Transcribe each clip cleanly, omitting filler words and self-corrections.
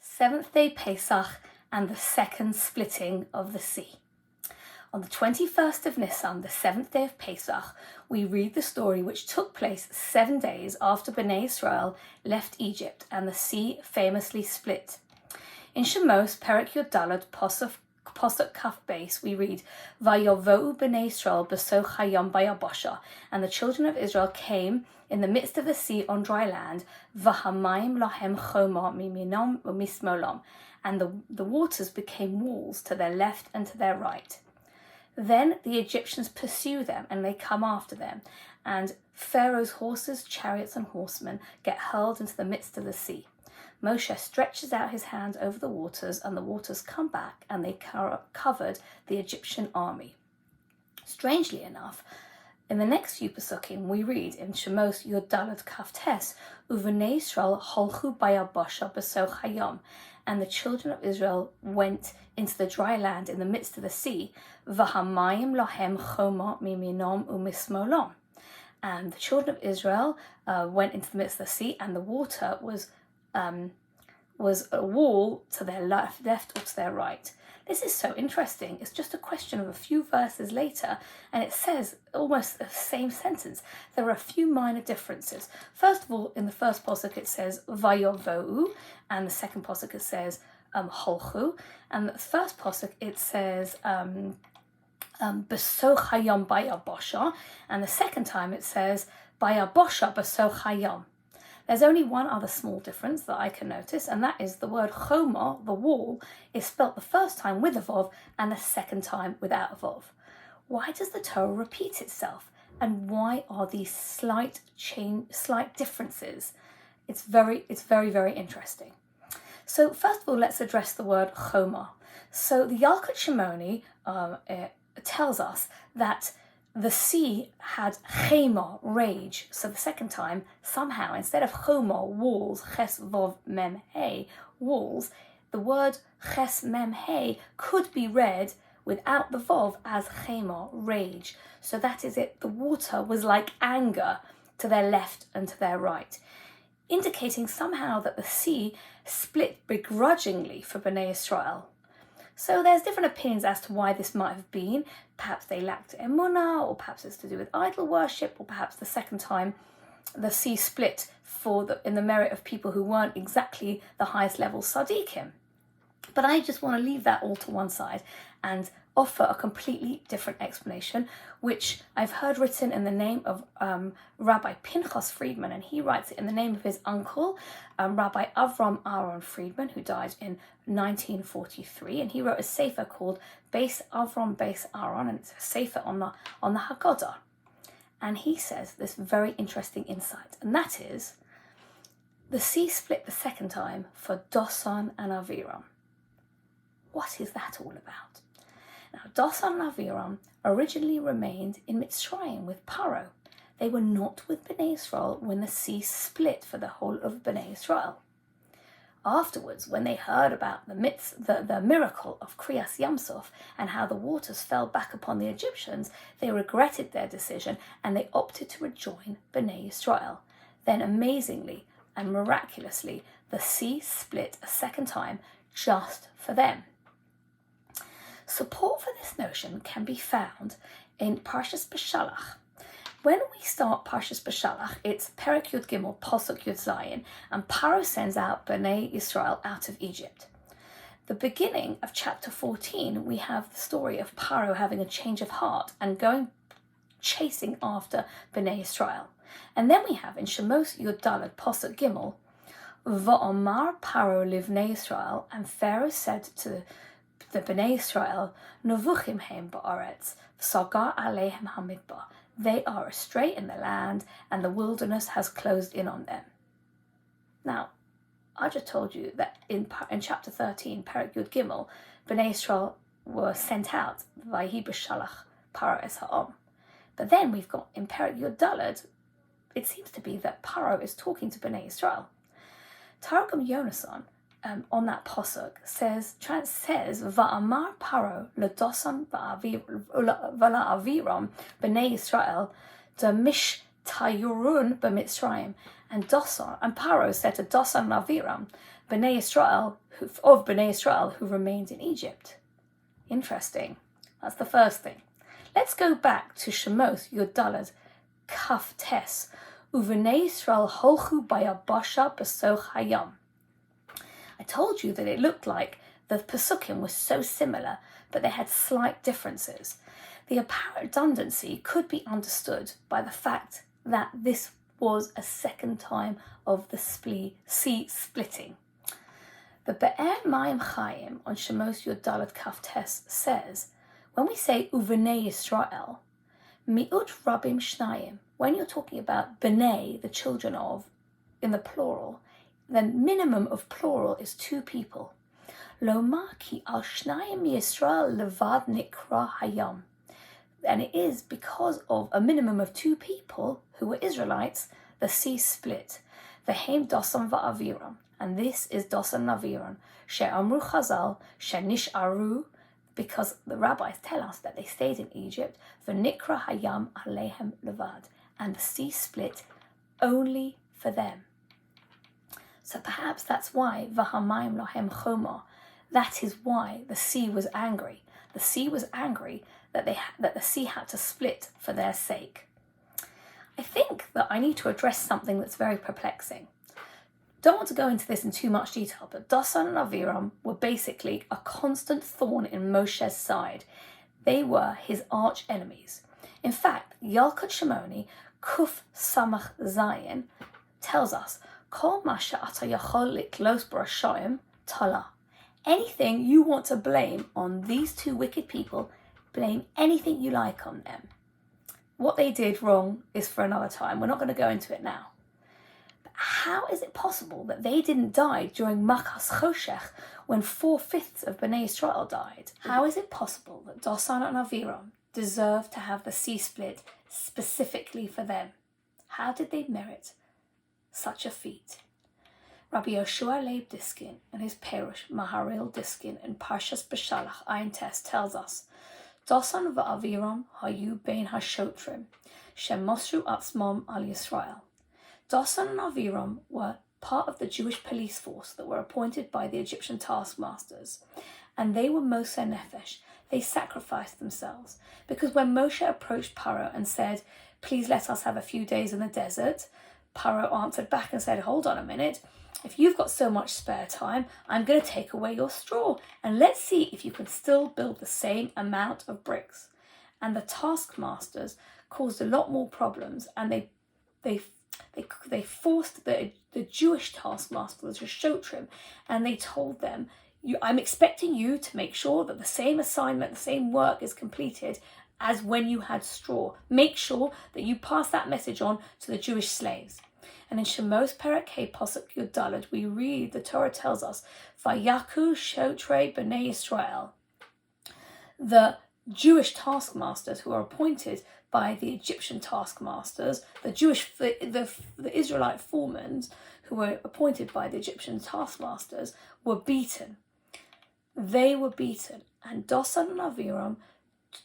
Seventh day Pesach and the second splitting of the sea. On the 21st of Nisan, the 7th day of Pesach, we read the story which took place 7 days after Bnei Israel left Egypt and the sea famously split. In Shemos, Perek Yud Daled, Posuk Kaf Beis, we read, Vayovo'u Bnei Israel b'soch hayam bayabasha, and the children of Israel came in the midst of the sea on dry land, Vahamayim lahem choma miminom umismolom, and the waters became walls to their left and to their right. Then the Egyptians pursue them and they come after them, and Pharaoh's horses, chariots and horsemen get hurled into the midst of the sea. Moshe stretches out his hand over the waters, and the waters come back and they covered the Egyptian army. Strangely enough, in the next few Pesukim, we read in Shemos Yud Daled Kaf Tes, Uvnei Israel holchu bayabasha b'soch hayam, and the children of Israel went into the dry land in the midst of the sea, Vahamayim lahem choma miminom umismolom, and the children of Israel went into the midst of the sea, and the water was a wall to their left or to their right. This is so interesting. It's just a question of a few verses later, and it says almost the same sentence. There are a few minor differences. First of all, in the first posuk it says vayovo'u, and the second posuk it says holchu, and the first posuk it says b'soch hayam bayabasha, and the second time it says bayabasha b'soch hayam. There's only one other small difference that I can notice, and that is the word choma, the wall, is spelt the first time with a vav and the second time without a vav. Why does the Torah repeat itself? And why are these slight differences? It's very, very interesting. So first of all, let's address the word choma. So the Yalkut Shimoni tells us that the sea had chema, rage. So the second time, somehow, instead of choma, walls, ches vov mem he, walls, the word ches mem he could be read without the vov as chema, rage. So that is it. The water was like anger to their left and to their right, indicating somehow that the sea split begrudgingly for Bnei Israel. So there's different opinions as to why this might have been. Perhaps they lacked emunah, or perhaps it's to do with idol worship, or perhaps the second time the sea split in the merit of people who weren't exactly the highest level tzaddikim. But I just want to leave that all to one side and offer a completely different explanation, which I've heard written in the name of Rabbi Pinchas Friedman, and he writes it in the name of his uncle, Rabbi Avram Aaron Friedman, who died in 1943, and he wrote a sefer called Beis Avram Beis Aaron, and it's a sefer on the Haggadah. And he says this very interesting insight, and that is, the sea split the second time for Dasan and Aviram. What is that all about? Now, Dasan and Aviram originally remained in Mitzrayim with Paro. They were not with Bnei Israel when the sea split for the whole of Bnei Israel. Afterwards, when they heard about the miracle of Kriyas Yam Suf and how the waters fell back upon the Egyptians, they regretted their decision and they opted to rejoin Bnei Israel. Then, amazingly and miraculously, the sea split a second time just for them. Support for this notion can be found in Parshas Beshalach. When we start Parshas Beshalach, it's Perek Yud Gimel, Posuk Yud Zayin, and Paro sends out Bnei Israel out of Egypt. The beginning of chapter 14, we have the story of Paro having a change of heart and chasing after Bnei Israel. And then we have in Shemos Yud Daled, Posuk Gimel, Va'omar Paro livnei Israel, and Pharaoh said to the Bnei Israel, Novuchim heim ba'aretz, v'sagar aleihem hamidbar. They are astray in the land, and the wilderness has closed in on them. Now, I just told you that in chapter 13, Perek Yud Gimel, Bnei Israel were sent out, Vayhi b'shalach Paro es ha'om. But then we've got in Perek Yud Daled, it seems to be that Paro is talking to Bnei Israel. Targum Yonasan, on that posuk says Va'amar Paro leDasan v'la'Aviram b'nei Israel damish Tayurun b'Mitzrayim. And Paro said to Dasan and Aviram, Bnei Israel, who remained in Egypt. Interesting. That's the first thing. Let's go back to Shemot Yudalad Kaf Tes. Uvnei Israel holchu bayabasha Pesach Hayam. I told you that it looked like the Pesukim was so similar, but they had slight differences. The apparent redundancy could be understood by the fact that this was a second time of the sea splitting. The Be'er Mayim Chaim on Shemos Yud Kaf Tes says, when we say Uvnei Yisrael, Mi'ut Rabim Shnayim, when you're talking about B'nai, the children of, in the plural, then minimum of plural is 2 people. Lomar ki al Shnayim Yisrael levad nikra hayam. And it is because of a minimum of 2 people who were Israelites, the sea split. V'heim Dasan v'Aviram. And this is Dasan and Aviram. She'amru Chazal, she'nish'aru, because the rabbis tell us that they stayed in Egypt. V'nikra hayam alehem levad. And the sea split only for them. So perhaps that's why v'hamayim lohem chomah. That is why the sea was angry. The sea was angry that the sea had to split for their sake. I think that I need to address something that's very perplexing. Don't want to go into this in too much detail, but Dasan and Aviram were basically a constant thorn in Moshe's side. They were his arch enemies. In fact, Yalkut Shimoni Kuf Samach Zayin tells us, Kol Masha Ata Yachol Liklos Barashayim Tala. Anything you want to blame on these 2 wicked people, blame anything you like on them. What they did wrong is for another time. We're not going to go into it now. But how is it possible that they didn't die during Makas Choshech when 4/5 of Bnei Israel died? How is it possible that Dasan and Aviram deserve to have the sea split specifically for them? How did they merit such a feat? Rabbi Yoshua Leib Diskin and his Perush Maharil Diskin in Parshas Beshalach Ayin Tes tells us, Dasan v'Aviram hayu bein hashotrim shemosru atzmam al Yisrael. Dasan and Aviram were part of the Jewish police force that were appointed by the Egyptian taskmasters, and they were Moshe Nefesh. They sacrificed themselves, because when Moshe approached Paro and said, please let us have a few days in the desert, Paro answered back and said, hold on a minute, if you've got so much spare time, I'm going to take away your straw, and let's see if you can still build the same amount of bricks. And the taskmasters caused a lot more problems, and they forced the Jewish taskmasters to shotrim, and they told them, I'm expecting you to make sure that the same assignment, the same work is completed as when you had straw. Make sure that you pass that message on to the Jewish slaves. And in Shemos Perek Hey Pasuk Yud Daled, we read, the Torah tells us, Vayaku Shotrei B'nei Yisrael. The Jewish taskmasters who are appointed by the Egyptian taskmasters, the Israelite foremen who were appointed by the Egyptian taskmasters, were beaten. They were beaten, and Dasan and Aviram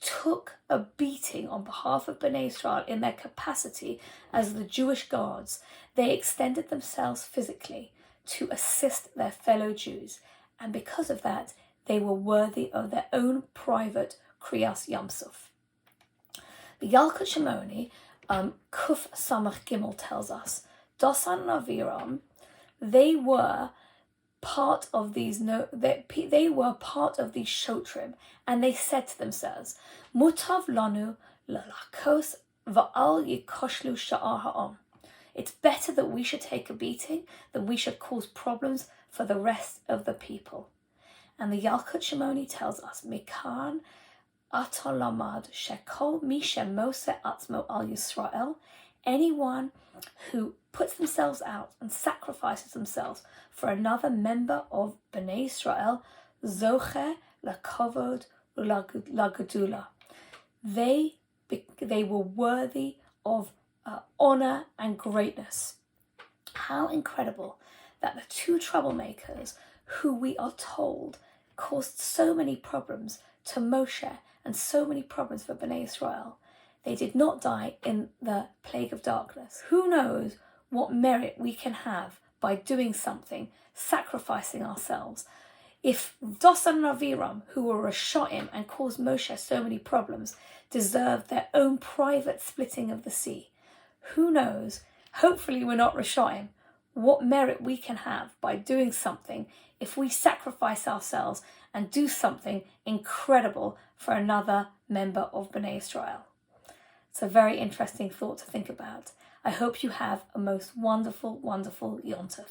took a beating on behalf of Bnei Israel in their capacity as the Jewish guards. They extended themselves physically to assist their fellow Jews, and because of that, they were worthy of their own private Kriyas Yam Suf. The Yalkut Shimoni, Kuf Samach Gimel tells us, Dasan and Aviram, they were part of these shotrim, and they said to themselves, Mutav lanu lalakos va'al yikoshlu sha'ar ha'am. It's better that we should take a beating than we should cause problems for the rest of the people. And the Yalkut Shimoni tells us, Mikan atalamad shekol mi shemose atzmo al Yisrael. Anyone who puts themselves out and sacrifices themselves for another member of Bnei Israel, zoche lakovod ulagudula. They were worthy of honor and greatness. How incredible that the 2 troublemakers who we are told caused so many problems to Moshe and so many problems for Bnei Israel, They did not die in the plague of darkness. Who knows what merit we can have by doing something, sacrificing ourselves. If Dasan and Aviram, who were Rishonim and caused Moshe so many problems, deserved their own private splitting of the sea, who knows, hopefully we're not Rishonim, what merit we can have by doing something if we sacrifice ourselves and do something incredible for another member of Bnei Israel. It's a very interesting thought to think about. I hope you have a most wonderful, wonderful Yom Tov.